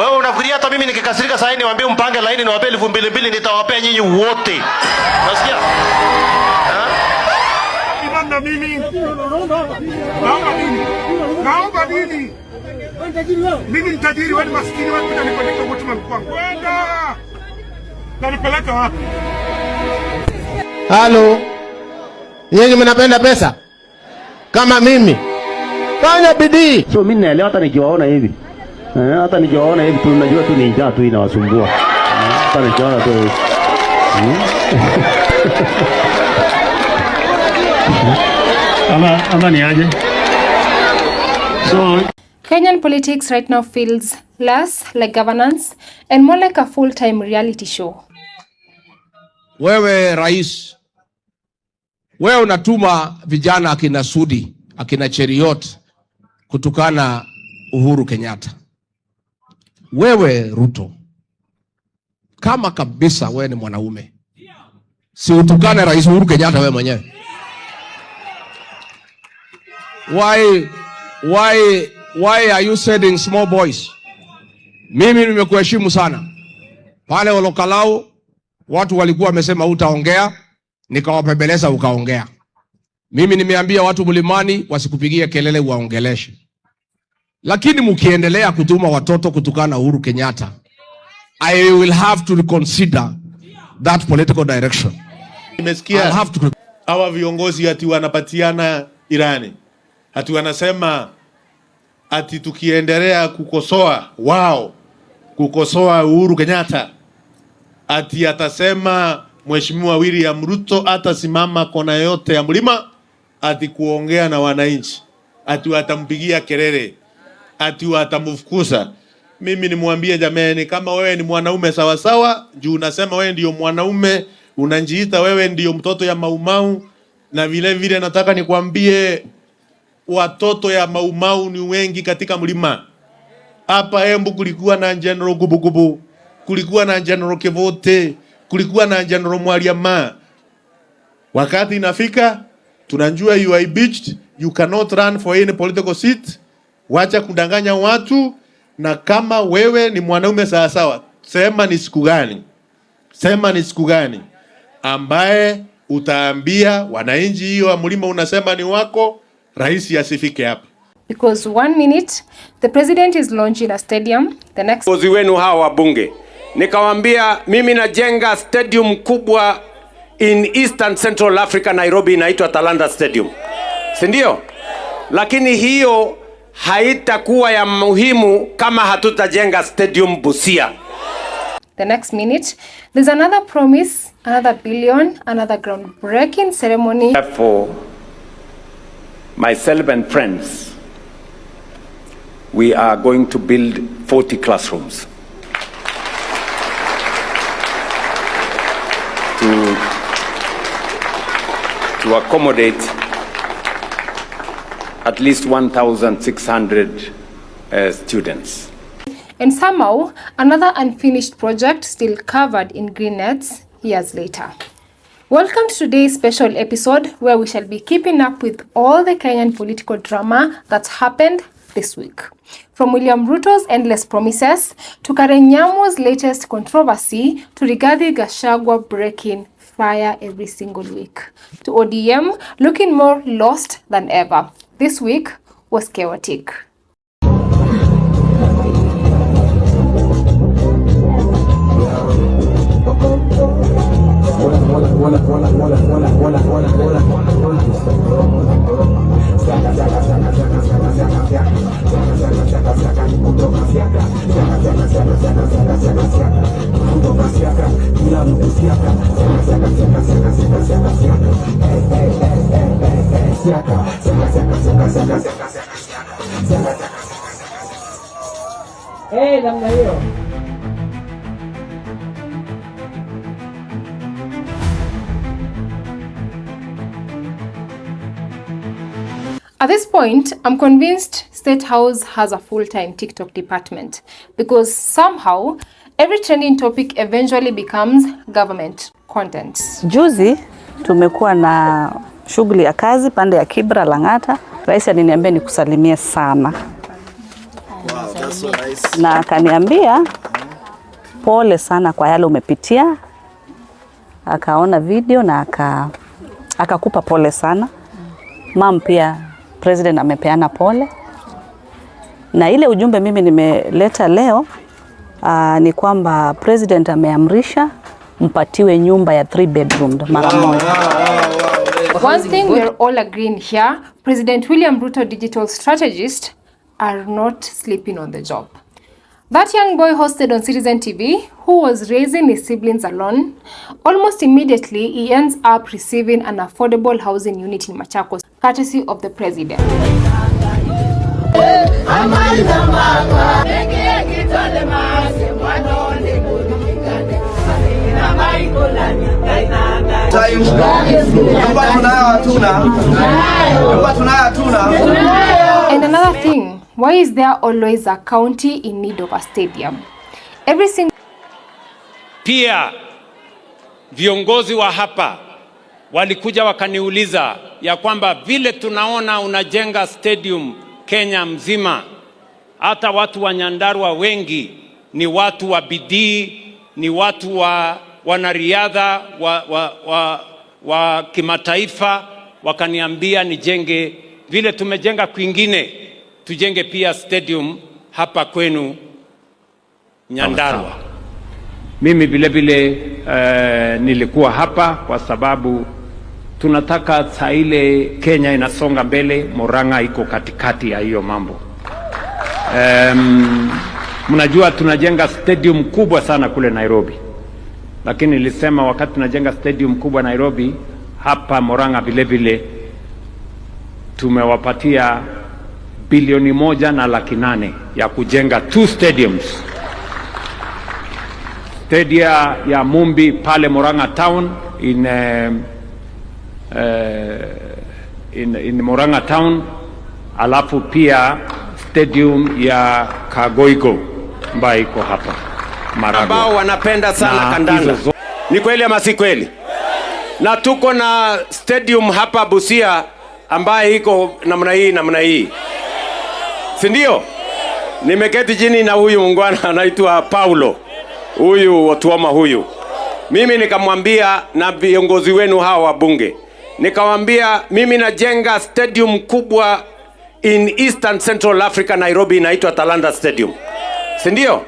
Wewe unafikiria hata mimi nikikasirika sasa niwaambie mpange laini niwape 2,200 nitawapea nyinyi wote. Unasikia? Ibanda mimi. Naomba nini? Mimi nitajiri wale maskini watu nipeleke kwa mtu mkwangu. Kwenda. Nipeleke wapi? Halo. Yeye mnapenda pesa? Kama mimi. Fanya bidii. So mimi naelewa hata nikiwaona hivi. Hata nikiwaona hivi tunajua tu ni njaa tu inawasumbua. Hata nikiwaona tu. Ama ni aje? So Kenyan politics right now feels less like governance and more like a full-time reality show. Wewe rais, wewe unatuma vijana akina Sudi, akina Cheriot kutukana Uhuru Kenyatta. Wewe Ruto, kama kabisa wewe ni mwanaume, si utukane rais Uhuru Kenyatta wewe mwenyewe. Why are you sending small boys? Mimi nimekuheshimu sana. Pale Olokalao watu walikuwa wamesema utaongea, nikawapembeleza ukaongea. Mimi nimeambia watu Mlimani wasikupigie kelele waongeleshe. Lakini mkiendelea kutuma watoto kutukana Uhuru Kenyatta, I will have to reconsider that political direction. Nimesikia hawa viongozi ati wanapatiana Irani. Ati wanasema ati tukiendelea kukosoa Uhuru Kenyatta, ati atasema Mheshimiwa William Ruto atasimama kona yote ya mlima ati kuongea na wananchi, ati watampigia kelele, ati watamfukuza. Mimi nimwambie jamani, kama wewe ni mwanaume sawa sawa, juu unasema wewe ndio mwanaume, unanjiita wewe ndio mtoto ya Maumau, na vile vile nataka nikwambie watoto ya Maumau ni wengi katika mlima. Hapa Embu kulikuwa na General Gubugubu, kulikuwa na General Kevote, kulikuwa na General Mwaliama. Wakati inafika, tunajua you are beached, you cannot run for any political seat. Wacha kudanganya watu, na kama wewe ni mwanaume sawa sawa, sema ni siku gani ambaye utaambia wananchi hiyo mlima unasema ni wako, rais asifike hapa. Because 1 minute the president is launching a stadium, the next Kozi wenu hawa wabunge nikawambia mimi najenga stadium kubwa in Eastern Central Africa, Nairobi, inaitwa Talanta Stadium, si ndio? Lakini hiyo haitakuwa ya muhimu kama hatutajenga stadium Busia. The next minute there's another promise, another billion, another groundbreaking ceremony. For myself and friends, we are going to build 40 classrooms to accommodate at least 1,600 students. And somehow, another unfinished project still covered in green nets years later. Welcome to today's special episode where we shall be keeping up with all the Kenyan political drama that's happened this week. From William Ruto's endless promises to Nyamu's latest controversy to regarding Gachagua breaking fire every single week, to ODM looking more lost than ever. This week was chaotic. namna hiyo. At this point, I'm convinced State House has a full-time TikTok department because somehow every trending topic eventually becomes government content. Juzi tumekuwa na shughuli ya kazi pande ya Kibra Lang'ata. Rais aliniambia nikusalimie sana. Na akaniambia pole sana kwa yale umepitia. Akaona video na akakupa pole sana. Mam pia president amepeana pole. Na ile ujumbe mimi nimeleta leo ni kwamba president ameamrisha mpatiwe nyumba ya 3 bedroom mara moja. One thing we're all agreeing here, President William Ruto digital strategists are not sleeping on the job. That young boy hosted on Citizen TV, who was raising his siblings alone, almost immediately he ends up receiving an affordable housing unit in Machakos, courtesy of the president. And another thing, why is there always a county in need of a stadium? Every single Pia viongozi wa hapa walikuja wakaniuliza ya kwamba vile tunaona unajenga stadium Kenya mzima, hata watu wa Nyandarua wengi ni watu wa bidii, ni watu wa wanariadha wa kimataifa, wakaniambia nijenge vile tumejenga kwingine, tujenge pia stadium hapa kwenu Nyandarua. Mimi vile vile nilikuwa hapa kwa sababu tunataka saa ile Kenya inasonga mbele, Murang'a iko katikati ya hiyo mambo. Mnajua tunajenga stadium kubwa sana kule Nairobi. Lakini nilisema wakati tunajenga stadium kubwa Nairobi, hapa Murang'a vile vile tumewapatia bilioni 1.8 ya kujenga 2 stadiums. Stadia ya Mumbi pale Murang'a town in Murang'a town, alafu pia stadium ya Kagoigo ambayo iko hapa Maragua, ambao wanapenda sana kandanda. Ni kweli ama si kweli? Na tuko na stadium hapa Busia ambayo iko namna hii. Si ndio? Nimeketi chini na huyu mungwana anaitwa Paulo. Huyu watuoma huyu. Mimi nikamwambia na viongozi wenu hawa wabunge. Nikamwambia mimi najenga stadium kubwa in Eastern Central Africa, Nairobi, inaitwa Talanta Stadium. Si ndio?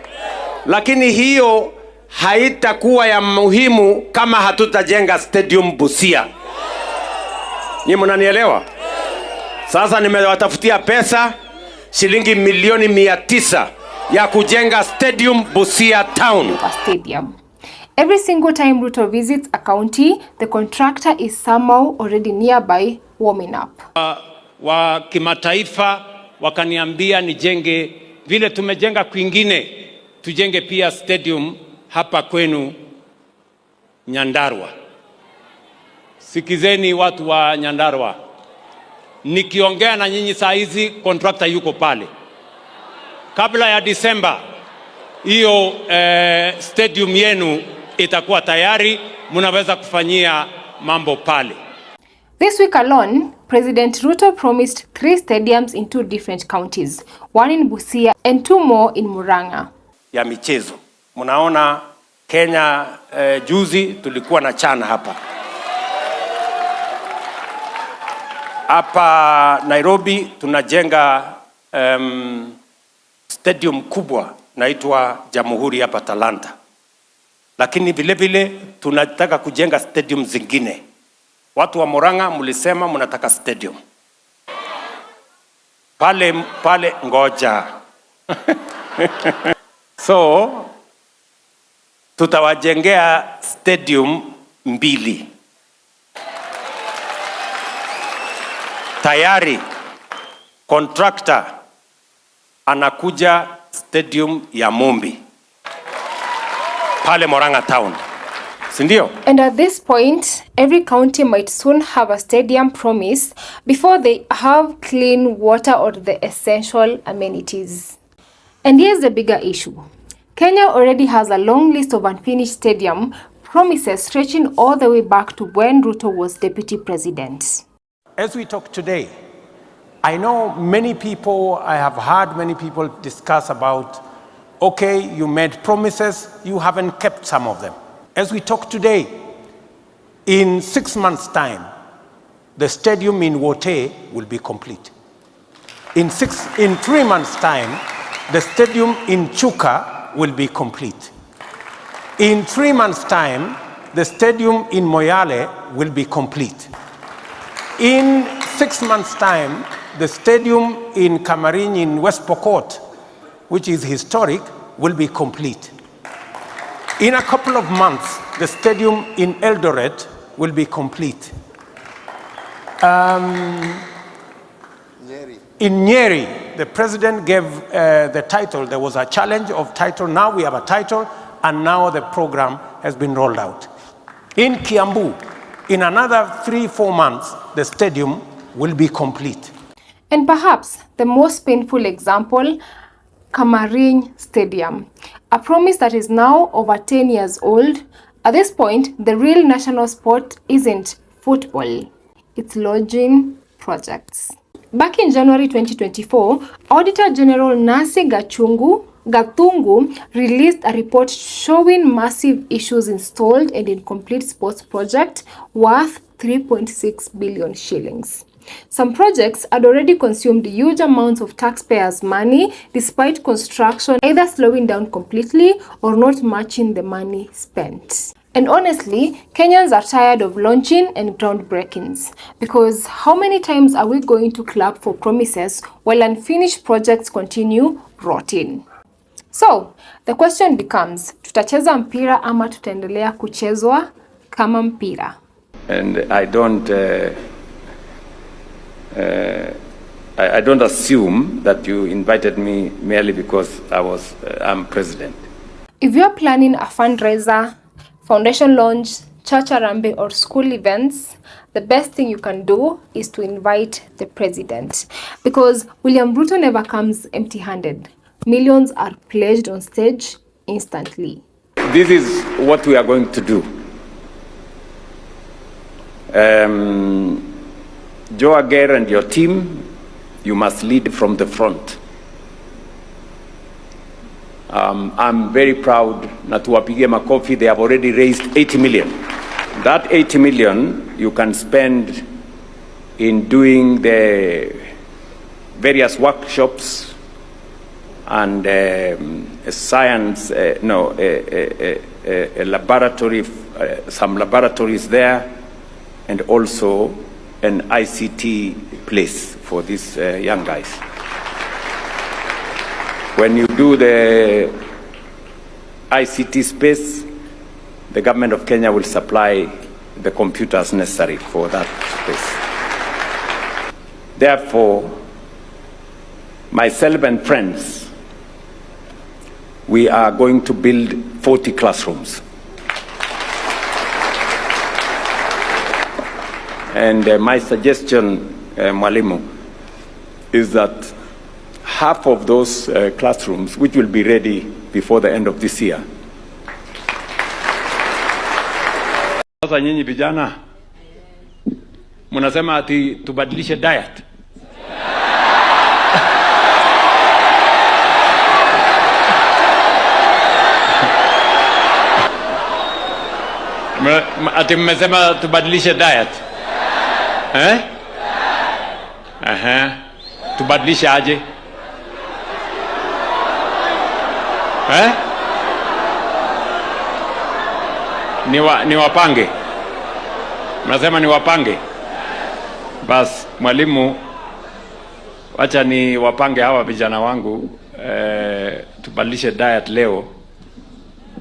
Lakini hiyo haitakuwa ya muhimu kama hatutajenga stadium Busia. Nyinyi mnanielewa? Sasa nimewatafutia pesa shilingi milioni 900 ya kujenga stadium Busia town. Stadium. Every single time Ruto visits a county, the contractor is somehow already nearby warming up. Wa kimataifa wakaniambia nijenge vile tumejenga kwingine, tujenge pia stadium hapa kwenu Nyandarua. Sikizeni watu wa Nyandarua, nikiongea na nyinyi saa hizi contractor yuko pale. Kabla ya Disemba hiyo stadium yenu itakuwa tayari, mnaweza kufanyia mambo pale. This week alone, President Ruto promised 3 stadiums in 2 different counties, 1 in Busia and 2 more in Murang'a. Ya michezo. Mnaona Kenya juzi tulikuwa na chana hapa. Hapa Nairobi tunajenga stadium kubwa naitwa Jamhuri hapa Talanta. Lakini vile vile tunataka kujenga stadium zingine. Watu wa Murang'a mlisema mnataka stadium. Pale ngoja. So tutawajengea stadium 2. Tayari contractor anakuja stadium ya Mumbi pale Murang'a town. Sindio? And at this point, every county might soon have a stadium promise before they have clean water or the essential amenities. And here's the bigger issue. Kenya already has a long list of unfinished stadium promises stretching all the way back to when Ruto was deputy president. As we talk today, I know many people, I have heard many people discuss about, okay, you made promises, you haven't kept some of them. As we talk today, in 6 months' time, the stadium in Wote will be complete. In 3 months' time, the stadium in Chuka will be complete. In 3 months' time, the stadium in Moyale will be complete. In 6 months' time, the stadium in Kamarin in West Pokot, which is historic, will be complete. In a couple of months, the stadium in Eldoret will be complete. In Nyeri, the president gave the title. There was a challenge of title. Now we have a title, and now the program has been rolled out. In Kiambu, in another 3-4 months, the stadium will be complete. And perhaps the most painful example, Kamarin Stadium, a promise that is now over 10 years old. At this point, the real national sport isn't football, it's lodging projects. Back in January 2024, Auditor General Nancy Gathungu released a report showing massive issues in stalled and incomplete sports projects worth 3.6 billion shillings. Some projects had already consumed huge amounts of taxpayers' money despite construction either slowing down completely or not matching the money spent. And honestly, Kenyans are tired of launching and groundbreakings, because how many times are we going to clap for promises while unfinished projects continue rotting? So, the question becomes, tutacheza mpira ama tutaendelea kuchezwa kama mpira? And I don't assume that you invited me merely because I'm president. If you're planning a fundraiser, foundation launch, church arambe, or school events, the best thing you can do is to invite the president, because William Ruto never comes empty-handed. Millions are pledged on stage instantly. This is what we are going to do. Joe Aguirre and your team, you must lead from the front. I'm very proud na tuwapigie makofi. They have already raised 80 million. That 80 million you can spend in doing the various workshops and science, a laboratory, some laboratories there, and also an ICT place for these young guys. When you do the ICT space, the government of Kenya will supply the computers necessary for that space. Therefore, myself and friends, we are going to build 40 classrooms. And my suggestion, Mwalimu, is that half of those classrooms, which will be ready before the end of this year. Sasa nyinyi vijana mnasema ati tubadilishe diet. Ati mmesema tubadilishe diet. Tubadilishe aje? Ni wapange? Mnasema ni wapange? Bas, Mwalimu, wacha ni wapange hawa vijana wangu, tubadilishe diet leo.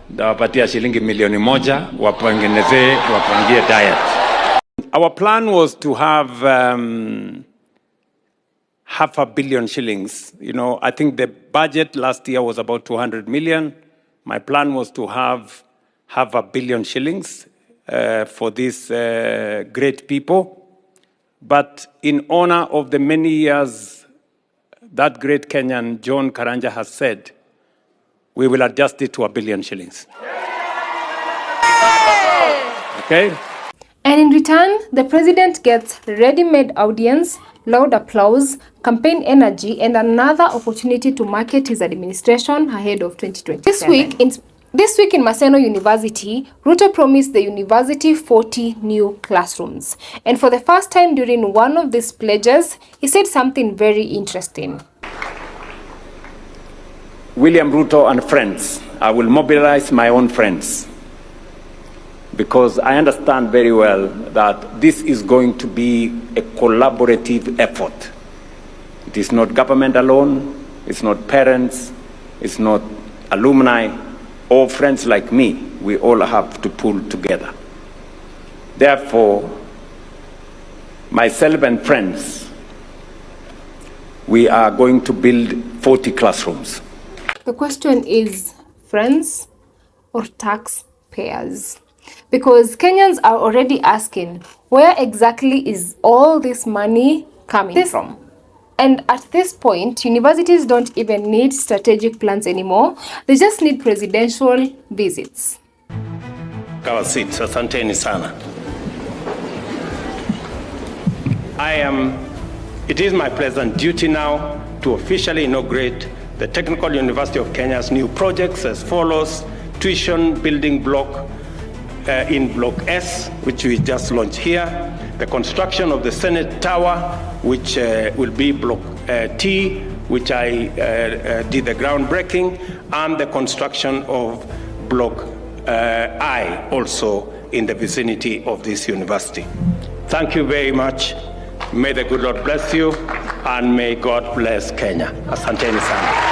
Ndawapatia shilingi milioni 1 wapangie diet. Our plan was to have $500 million shillings. You know, I think the budget last year was about 200 million. My plan was to have $500 million shillings for these great people. But in honor of the many years that great Kenyan John Karanja has said, we will adjust it to $1 billion shillings. Okay? And in return, the president gets ready-made audience, loud applause, campaign energy, and another opportunity to market his administration ahead of 2027. This week in Maseno University, Ruto promised the university 40 new classrooms. And for the first time during one of these pledges, he said something very interesting. William Ruto and friends, I will mobilize my own friends, because I understand very well that this is going to be a collaborative effort. It is not government alone, it's not parents, it's not alumni, or friends like me. We all have to pull together. Therefore, myself and friends, we are going to build 40 classrooms. The question is, friends or taxpayers? Because Kenyans are already asking, where exactly is all this money coming from? And at this point, universities don't even need strategic plans anymore. They just need presidential visits. Kawa seats, asanteni sana. It is my pleasant duty now to officially inaugurate the Technical University of Kenya's new projects as follows: tuition building block in Block S, which we just launched here, the construction of the Senate Tower, which will be Block T, which I did the groundbreaking, and the construction of Block I, also in the vicinity of this university. Thank you very much. May the good Lord bless you, and may God bless Kenya. Asanteni sana.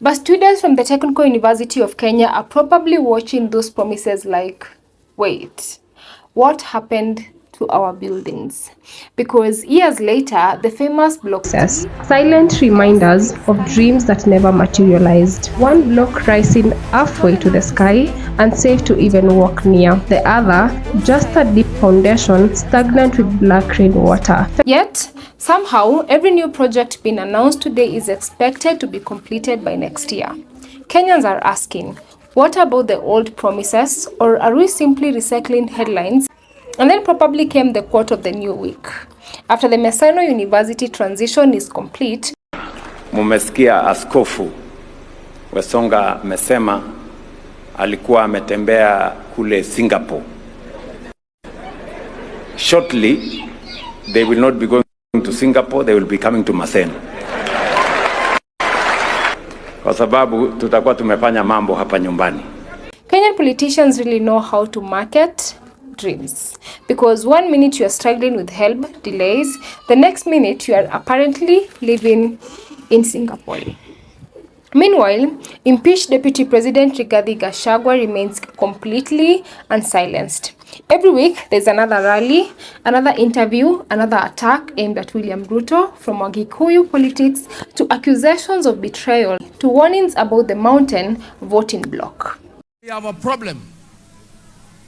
But students from the Technical University of Kenya are probably watching those promises like, wait, what happened to our buildings? Because years later, the famous block says silent reminders of dreams that never materialized. One block rising halfway to the sky, unsafe to even walk near. The other, just a deep foundation, stagnant with black rainwater. Yet, somehow, every new project being announced today is expected to be completed by next year. Kenyans are asking, what about the old promises, or are we simply recycling headlines? And then probably came the quote of the new week. After the Maseno University transition is complete, mumesikia Askofu Wesonga amesema alikuwa ametembea kule Singapore. Shortly, they will not be going to Singapore, they will be coming to Maseno. Kwa sababu tutakuwa tumefanya mambo hapa nyumbani. Kenyan politicians really know how to market dreams, because one minute you are struggling with help delays, the next minute you are apparently living in Singapore. Meanwhile, impeached Deputy President Rigathi Gachagua remains completely unsilenced. Every week, there's another rally, another interview, another attack aimed at William Ruto, from Wagikuyu politics to accusations of betrayal to warnings about the mountain voting bloc. We have a problem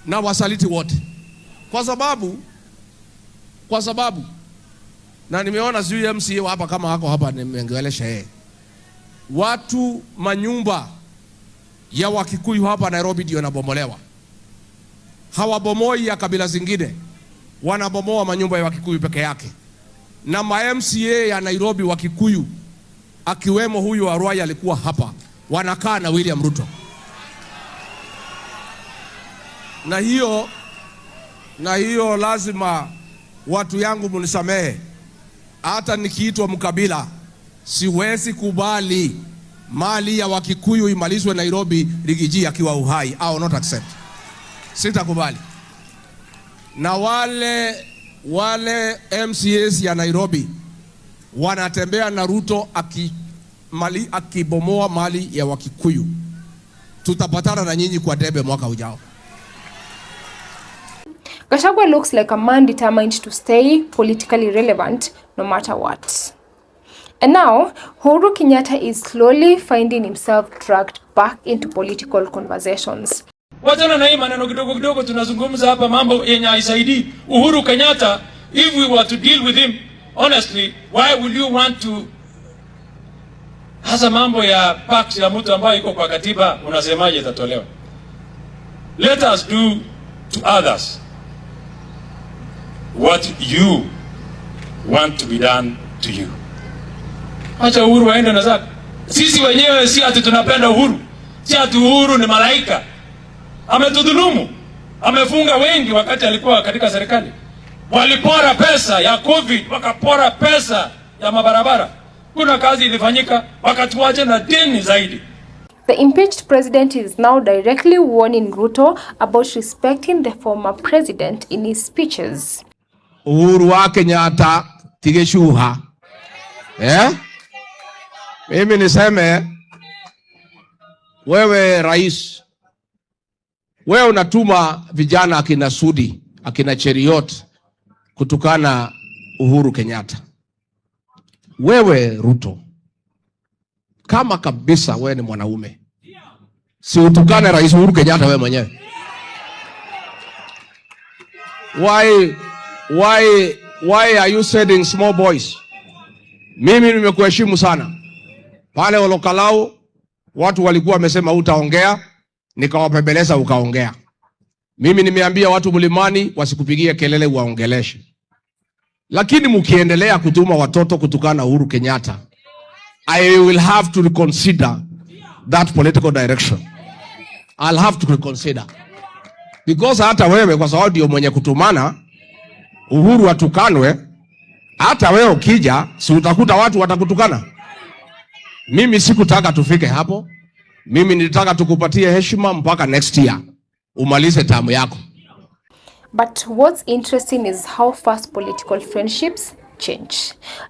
na wasaliti wote kwa sababu na nimeona sijui MCA hapa kama wako hapa, nimeongelesha yeye, watu manyumba ya Wakikuyu hapa Nairobi ndio yanabomolewa. Hawabomoi ya kabila zingine, wanabomoa manyumba ya Wakikuyu peke yake. Na ma MCA ya Nairobi Wakikuyu, akiwemo huyu wa Ruai alikuwa hapa, wanakaa na William Ruto. Na hiyo lazima watu yangu munisamehe. Hata nikiitwa mkabila, siwezi kubali mali ya Wakikuyu imalizwe Nairobi Rigiji akiwa uhai. I will not accept. Sitakubali. Na wale MCAs ya Nairobi wanatembea na Ruto akibomoa mali ya Wakikuyu. Tutapatana na nyinyi kwa debe mwaka ujao. Gachagua looks like a man determined to stay politically relevant no matter what. And now, Uhuru Kenyatta is slowly finding himself dragged back into political conversations. Wachana na hii maneno kidogo tunazungumza hapa, mambo yenye haisaidii. Uhuru Kenyatta, if we were to deal with him honestly, why would you want to hasa mambo ya pacts ya mtu ambayo iko kwa katiba, unasemaje itatolewa? Let us do to others what you want to be done to you. Acha Uhuru waende na zake. Sisi wenyewe si ati tunapenda Uhuru. Si ati Uhuru ni malaika. Ametudhulumu. Amefunga wengi wakati alikuwa katika serikali. Walipora pesa ya COVID, wakapora pesa ya mabarabara. Kuna kazi ilifanyika, wakatuache na deni zaidi. The impeached president is now directly warning Ruto about respecting the former president in his speeches. Uhuru wa Kenyatta tigeshuha. Mimi niseme, wewe rais, wewe unatuma vijana akina Sudi, akina Cheriot kutukana Uhuru Kenyatta. Wewe Ruto, kama kabisa wewe ni mwanaume, si utukane rais Uhuru Kenyatta wewe mwenyewe. Why are you sending small boys? Mimi nimekuheshimu sana. Pale Olokalau watu walikuwa wamesema utaongea, nikawapembeleza ukaongea. Mimi nimeambia watu mlimani wasikupigie kelele waongeleshe. Lakini mkiendelea kutuma watoto kutukana Uhuru Kenyatta, I will have to reconsider that political direction. I'll have to reconsider. Because hata wewe kwa sababu ndio mwenye kutumana Uhuru atukanwe, hata wewe ukija si utakuta watu watakutukana. Mimi sikutaka tufike hapo. Mimi nilitaka tukupatie heshima mpaka next year umalize tamu yako. But what's interesting is how fast political friendships change.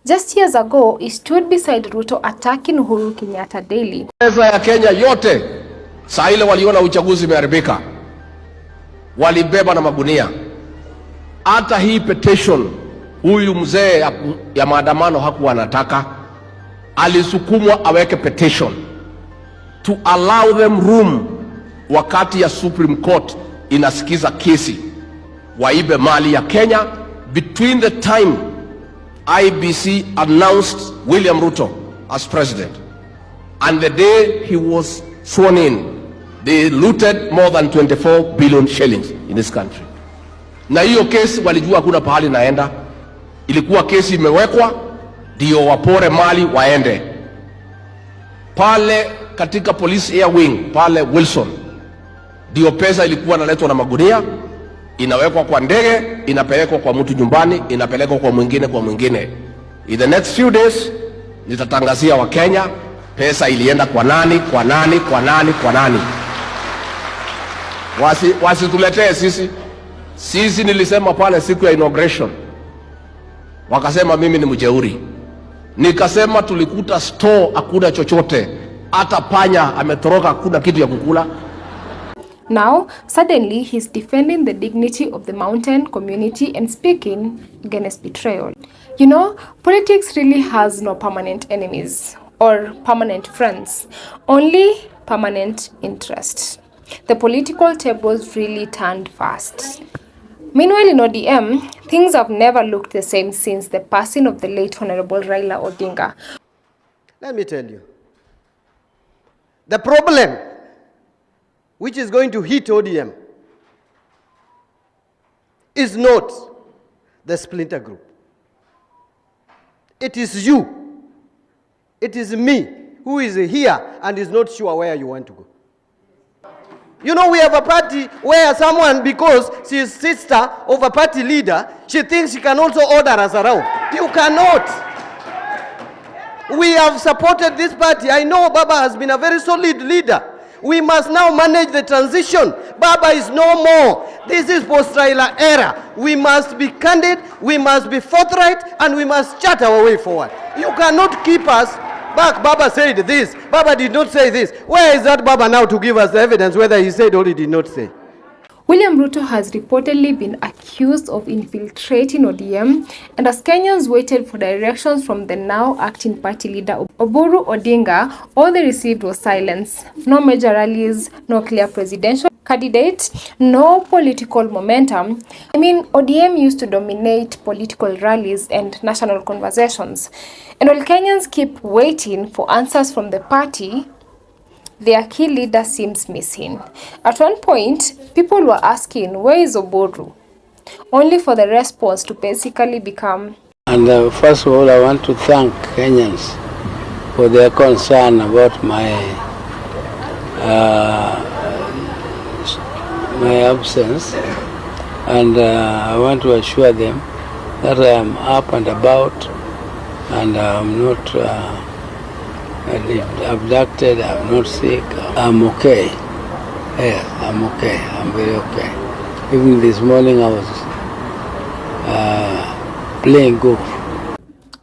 Just years ago, he stood beside Ruto attacking Uhuru Kenyatta daily. Pesa ya Kenya yote saa ile waliona uchaguzi umeharibika, walibeba na magunia. Hata hii petition huyu mzee ya maandamano hakuwa anataka, alisukumwa aweke petition to allow them room wakati ya Supreme Court inasikiza kesi waibe mali ya Kenya. Between the time IBC announced William Ruto as president and the day he was sworn in, they looted more than 24 billion shillings in this country. Na hiyo kesi walijua kuna pahali naenda, ilikuwa kesi imewekwa ndio wapore mali waende. Pale katika police air wing pale Wilson ndio pesa ilikuwa naletwa na magunia, inawekwa kwa ndege, inapelekwa kwa mtu nyumbani, inapelekwa kwa mwingine kwa mwingine. In the next few days nitatangazia wa Kenya pesa ilienda kwa nani, kwa nani, kwa nani, kwa nani. Wasituletee sisi. Sisi nilisema pale siku ya inauguration, wakasema mimi ni mjeuri. Nikasema tulikuta store hakuna chochote, hata panya ametoroka, hakuna kitu ya kukula. Now, suddenly, he's defending the dignity of the mountain community and speaking against betrayal. You know, politics really has no permanent enemies or permanent friends, only permanent interest. The political tables really turned fast. Meanwhile, in ODM, things have never looked the same since the passing of the late Honorable Raila Odinga. Let me tell you, the problem which is going to hit ODM is not the splinter group. It is you. It is me who is here and is not sure where you want to go. You know, we have a party where someone, because she is sister of a party leader, she thinks she can also order us around. You cannot. We have supported this party. I know Baba has been a very solid leader. We must now manage the transition. Baba is no more. This is post-Raila era. We must be candid, we must be forthright, and we must chart our way forward. You cannot keep us back. Baba said this. Baba did not say this. Where is that Baba now to give us the evidence whether he said or he did not say? William Ruto has reportedly been accused of infiltrating ODM, and as Kenyans waited for directions from the now acting party leader Oburu Odinga, all they received was silence. No major rallies, no clear presidential candidate, no political momentum. I mean, ODM used to dominate political rallies and national conversations. And while Kenyans keep waiting for answers from the party, their key leader seems missing. At one point, people were asking, where is Oboru? Only for the response to basically become... And first of all, I want to thank Kenyans for their concern about my absence. And I want to assure them that I am up and about, and I'm not abducted, I'm not sick, I'm okay. Yeah, I'm okay, I'm very okay. Even this morning I was playing golf.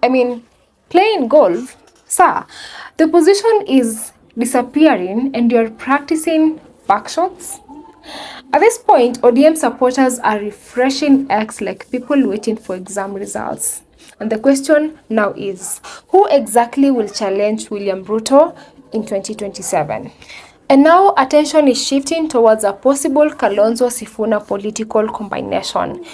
I mean, playing golf? Sir, the position is disappearing and you're practicing backshots? At this point, ODM supporters are refreshing X like people waiting for exam results. And the question now is, who exactly will challenge William Ruto in 2027? And now attention is shifting towards a possible Kalonzo Sifuna political combination.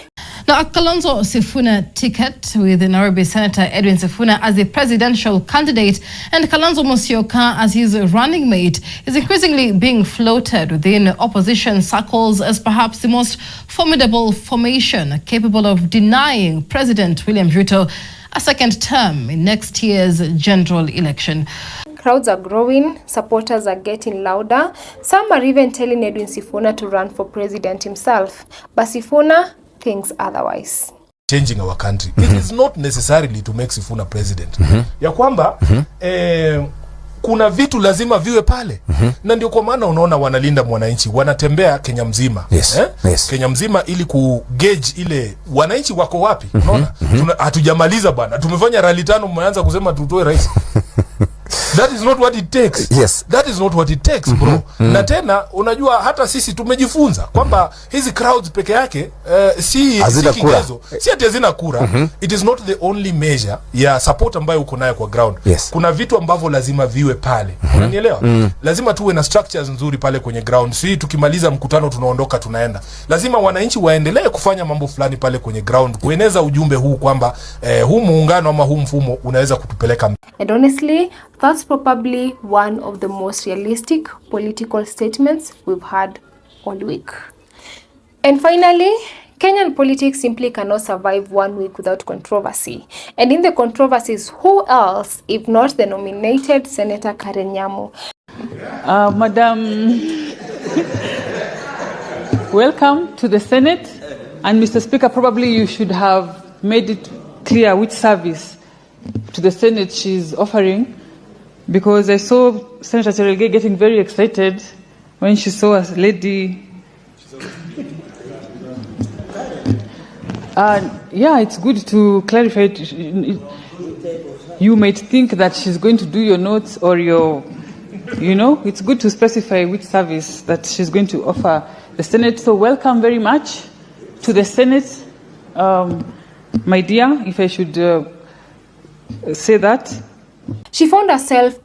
Now, a Kalonzo Sifuna ticket with Nairobi Senator Edwin Sifuna as the presidential candidate and Kalonzo Musyoka as his running mate is increasingly being floated within opposition circles as perhaps the most formidable formation capable of denying President William Ruto a second term in next year's general election. Crowds are growing, supporters are getting louder. Some are even telling Edwin Sifuna to run for president himself. But Sifuna thinks otherwise. Changing our country. It is not necessarily to make Sifuna president. Ya kwamba kuna vitu lazima viwe pale. Na ndio kwa maana unaona wanalinda mwananchi, wanatembea Kenya mzima. Kenya mzima ili kugauge ile wananchi wako wapi. Unaona? Hatujamaliza bwana. Tumefanya rally 5 mmeanza kusema tutoe rais. That is not what it takes. Yes. That is not what it takes, bro. Na tena unajua hata sisi tumejifunza kwamba hizi crowds peke yake si kigezo. Si ati hazina kura. It is not the only measure ya support ambayo uko nayo kwa ground. Yes. Kuna vitu ambavyo lazima viwe pale. Unanielewa? Lazima tuwe na structures nzuri pale kwenye ground. Si tukimaliza mkutano tunaondoka tunaenda. Lazima wananchi waendelee kufanya mambo fulani pale kwenye ground. Kueneza ujumbe huu kwamba huu muungano ama huu mfumo unaweza kutupeleka. And honestly, that's probably one of the most realistic political statements we've had all week. And finally, Kenyan politics simply cannot survive 1 week without controversy. And in the controversies, who else if not the nominated Senator Nyamu? Madam, welcome to the Senate. And Mr. Speaker, probably you should have made it clear which service to the Senate she's offering, because I saw Senator Cherelgei getting very excited when she saw a lady. Yeah, it's good to clarify it. You might think that she's going to do your notes or your, it's good to specify which service that she's going to offer the Senate. So welcome very much to the Senate, my dear, if I should say that. She found herself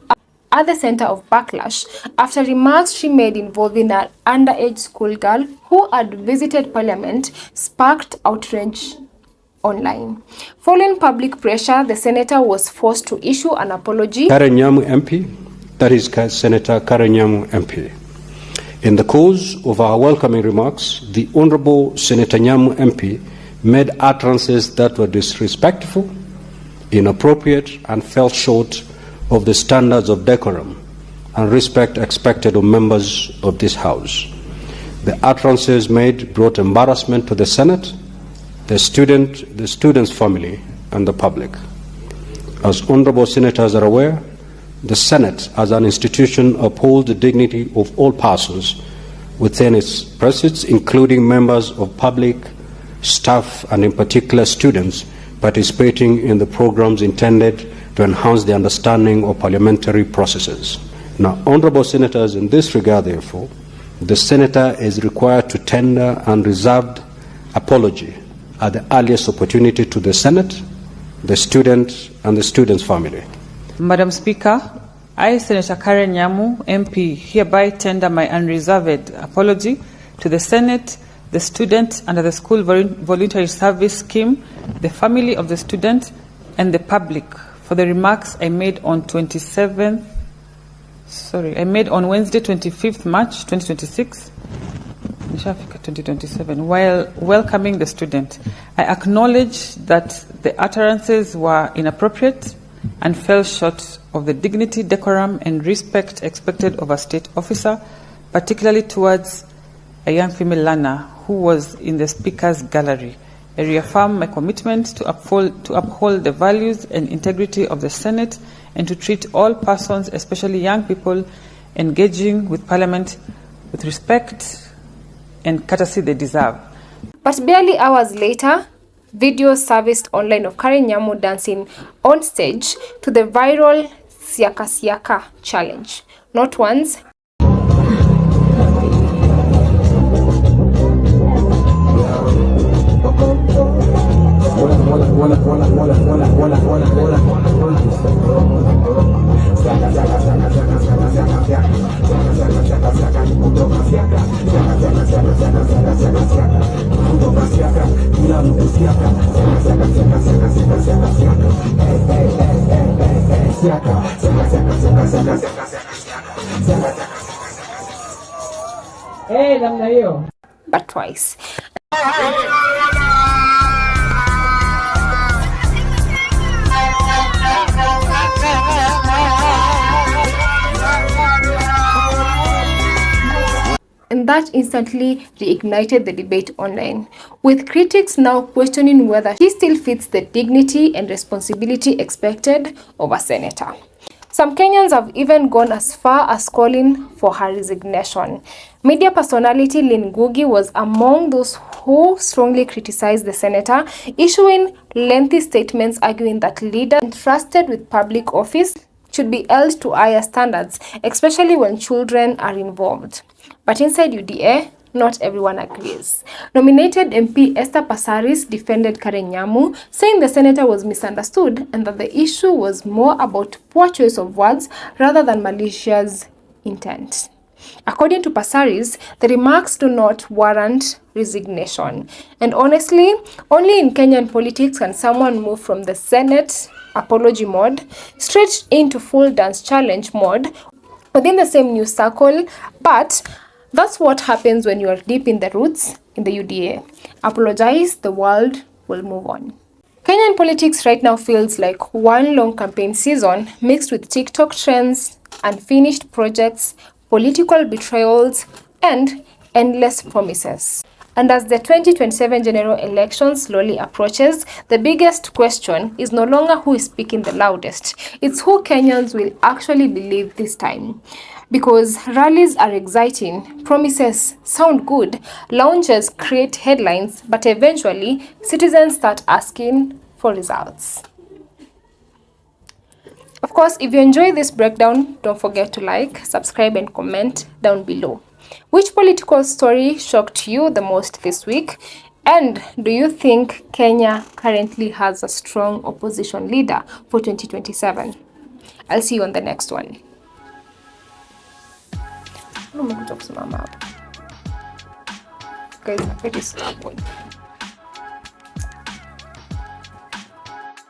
at the center of backlash after remarks she made involving an underage schoolgirl who had visited Parliament sparked outrage online. Following public pressure, the senator was forced to issue an apology. Nyamu MP, that is Senator Nyamu MP. In the course of our welcoming remarks, the Honorable Senator Nyamu MP made utterances that were disrespectful, inappropriate, and fell short of the standards of decorum and respect expected of members of this House. The utterances made brought embarrassment to the Senate, the student's family, and the public. As honorable senators are aware, the Senate as an institution upholds the dignity of all persons within its precincts, including members of public, staff, and in particular students participating in the programs intended to enhance the understanding of parliamentary processes. Now, honorable senators, in this regard, therefore, the senator is required to tender an reserved apology at the earliest opportunity to the Senate, the student, and the student's family. Madam Speaker, I, Senator Nyamu, MP, hereby tender my unreserved apology to the Senate, the student under the School Voluntary Service Scheme, the family of the student, and the public for the remarks I made on 27th on Wednesday 25th March 2026, 2027, while welcoming the student. I acknowledge that the utterances were inappropriate and fell short of the dignity, decorum, and respect expected of a state officer, particularly towards a young female learner who was in the speaker's gallery. I reaffirm my commitment to uphold the values and integrity of the Senate and to treat all persons, especially young people, engaging with Parliament with respect and courtesy they deserve. But barely hours later, videos surfaced online of Karen Nyamu dancing on stage to the viral Siaka Siaka challenge. Not once, but twice. And that instantly reignited the debate online, with critics now questioning whether she still fits the dignity and responsibility expected of a senator. Some Kenyans have even gone as far as calling for her resignation. Media personality Lynn Ngugi was among those who strongly criticized the senator, issuing lengthy statements arguing that leaders entrusted with public office should be held to higher standards, especially when children are involved. But inside UDA, not everyone agrees. Nominated MP Esther Passaris defended Karen Nyamu, saying the senator was misunderstood and that the issue was more about poor choice of words rather than malicious intent. According to Passaris, the remarks do not warrant resignation. And honestly, only in Kenyan politics can someone move from the Senate apology mode straight into full dance challenge mode within the same news circle. But that's what happens when you are deep in the roots in the UDA. Apologize, the world will move on. Kenyan politics right now feels like one long campaign season mixed with TikTok trends, unfinished projects, political betrayals, and endless promises. And as the 2027 general election slowly approaches, the biggest question is no longer who is speaking the loudest. It's who Kenyans will actually believe this time. Because rallies are exciting, promises sound good, launches create headlines, but eventually citizens start asking for results. Of course, if you enjoy this breakdown, don't forget to like, subscribe, and comment down below. Which political story shocked you the most this week? And do you think Kenya currently has a strong opposition leader for 2027? I'll see you on the next one. Guys, it is stubborn.